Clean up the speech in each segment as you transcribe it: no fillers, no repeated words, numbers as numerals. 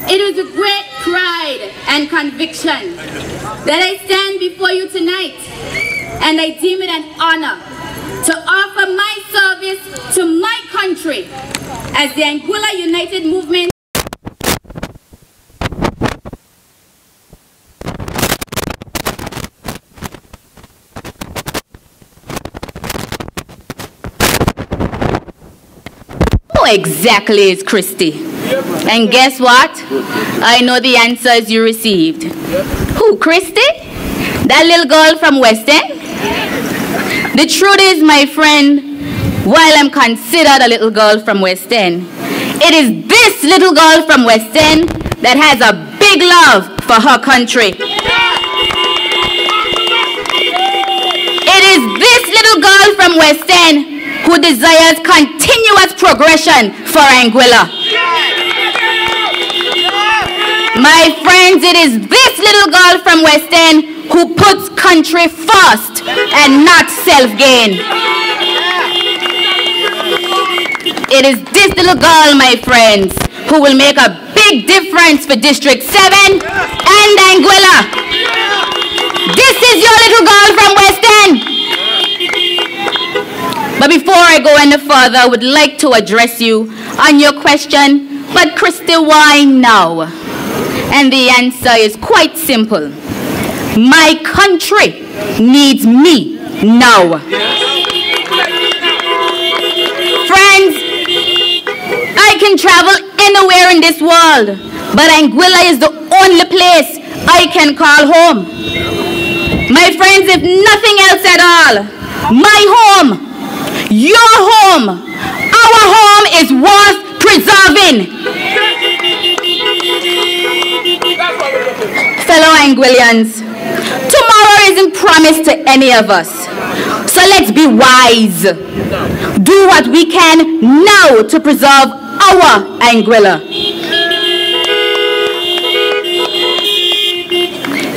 It is with great pride and conviction that I stand before you tonight, and I deem it an honor to offer my service to my country as the Anguilla United Movement. Who exactly is Christy? And guess what? I know the answers you received. Who, Christy? That little girl from West End? The truth is, my friend, while I'm considered a little girl from West End, it is this little girl from West End that has a big love for her country. It is this little girl from West End who desires continuous progression for Anguilla. My friends, it is this little girl from West End who puts country first and not self-gain. It is this little girl, my friends, who will make a big difference for District 7 and Anguilla. This is your little girl from West End. But before I go any further, I would like to address you on your question, but Christy, why now? And the answer is quite simple. My country needs me now. Friends, I can travel anywhere in this world, but Anguilla is the only place I can call home. My friends, if nothing else at all, my home, your home, our home is worth preserving. Fellow Anguillians, tomorrow isn't promised to any of us. So let's be wise. Do what we can now to preserve our Anguilla.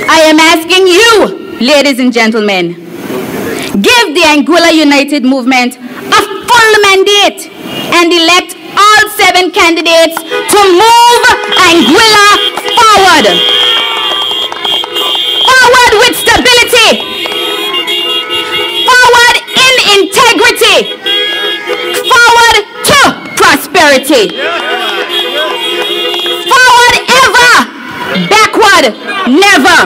I am asking you, ladies and gentlemen, give the Anguilla United Movement a full mandate and elect all 7 candidates to move Anguilla forward. Forward with stability. Forward in integrity. Forward to prosperity. Forward ever. Backward never.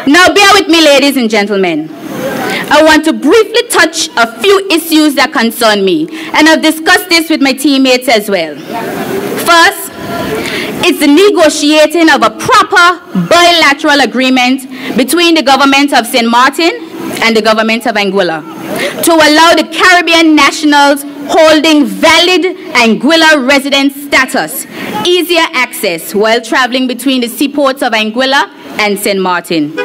Now bear with me, ladies and gentlemen. I want to briefly touch a few issues that concern me, and I've discussed this with my teammates as well. First, it's the negotiating of a proper bilateral agreement between the government of St. Martin and the government of Anguilla to allow the Caribbean nationals holding valid Anguilla resident status easier access while traveling between the seaports of Anguilla and St. Martin.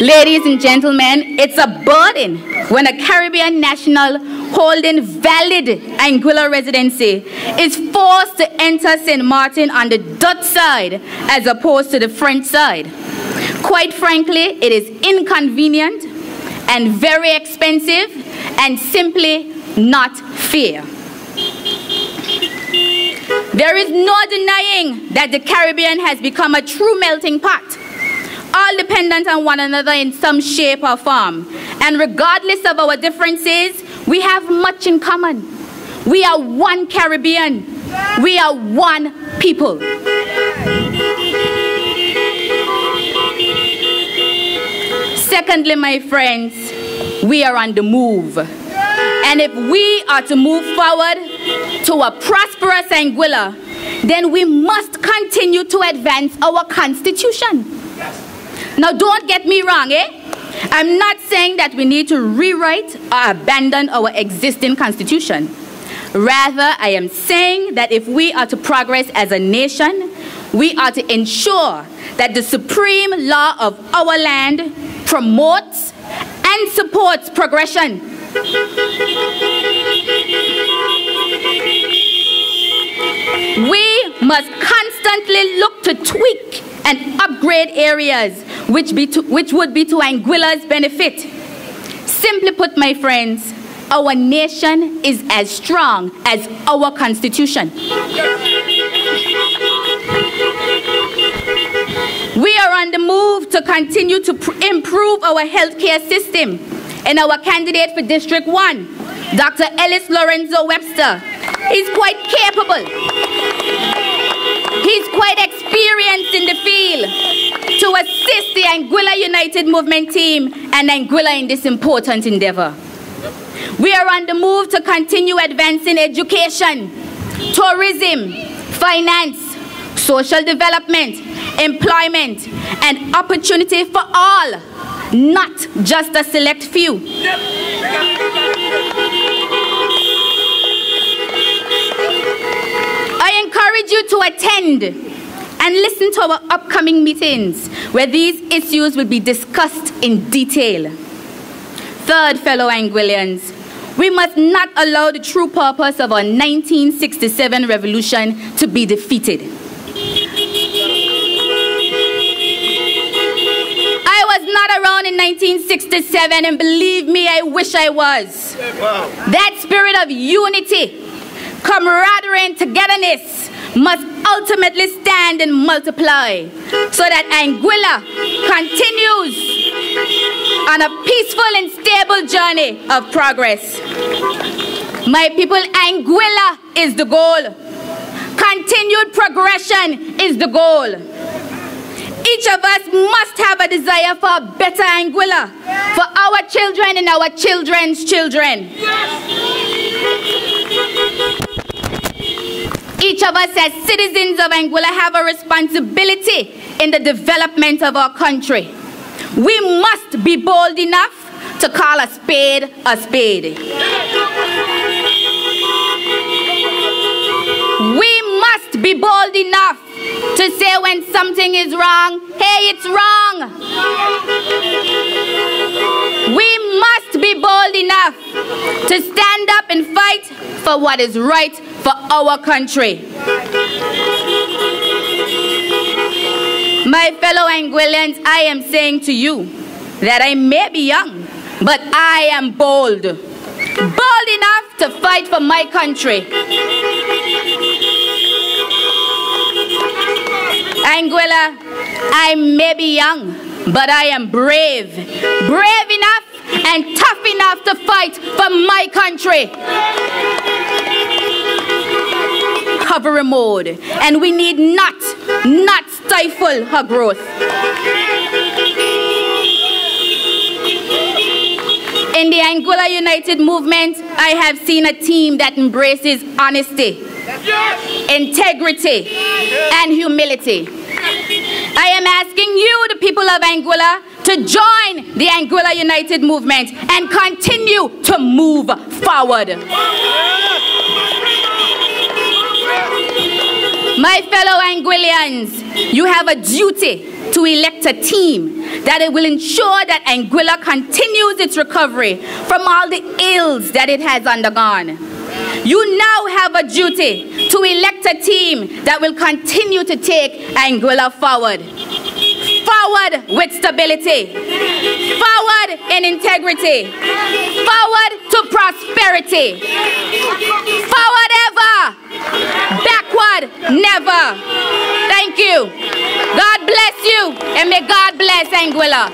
Ladies and gentlemen, it's a burden when a Caribbean national holding valid Anguilla residency is forced to enter St. Martin on the Dutch side as opposed to the French side. Quite frankly, it is inconvenient and very expensive and simply not fair. There is no denying that the Caribbean has become a true melting pot, all dependent on one another in some shape or form. And regardless of our differences, we have much in common. We are one Caribbean. We are one people. Secondly, my friends, we are on the move. And if we are to move forward to a prosperous Anguilla, then we must continue to advance our constitution. Now, don't get me wrong, I'm not saying that we need to rewrite or abandon our existing constitution. Rather, I am saying that if we are to progress as a nation, we are to ensure that the supreme law of our land promotes and supports progression. We must constantly look to tweak and upgrade areas which would be to Anguilla's benefit. Simply put, my friends, our nation is as strong as our constitution. We are on the move to continue to improve our healthcare system. And our candidate for District 1, Dr. Ellis Lorenzo Webster, is quite capable. He's quite experienced in the field to assist the Anguilla United Movement team and Anguilla in this important endeavor. We are on the move to continue advancing education, tourism, finance, social development, employment, and opportunity for all, not just a select few. I encourage you to attend and listen to our upcoming meetings where these issues will be discussed in detail. Third, fellow Anguillians, we must not allow the true purpose of our 1967 revolution to be defeated. I was not around in 1967, and believe me, I wish I was. Wow. That spirit of unity, camaraderie, and togetherness must ultimately stand and multiply so that Anguilla continues on a peaceful and stable journey of progress. My people, Anguilla is the goal. Continued progression is the goal. Each of us must have a desire for a better Anguilla, for our children and our children's children. Each of us as citizens of Anguilla have a responsibility in the development of our country. We must be bold enough to call a spade a spade. We must be bold enough to say when something is wrong, hey, it's wrong. We must be bold enough to stand up and fight for what is right for our country. My fellow Anguillians, I am saying to you that I may be young, but I am bold. Bold enough to fight for my country. Anguilla, I may be young, but I am brave. Brave enough and tough enough to fight for my country. Recovery mode, and we need not stifle her growth. In the Anguilla United Movement, I have seen a team that embraces honesty, integrity, and humility. I am asking you, the people of Anguilla, to join the Anguilla United Movement and continue to move forward. My fellow Anguillians, you have a duty to elect a team that it will ensure that Anguilla continues its recovery from all the ills that it has undergone. You now have a duty to elect a team that will continue to take Anguilla forward. Forward with stability. Forward in integrity. Forward to prosperity. Forward ever. Backward never. Thank you. God bless you, and may God bless Anguilla.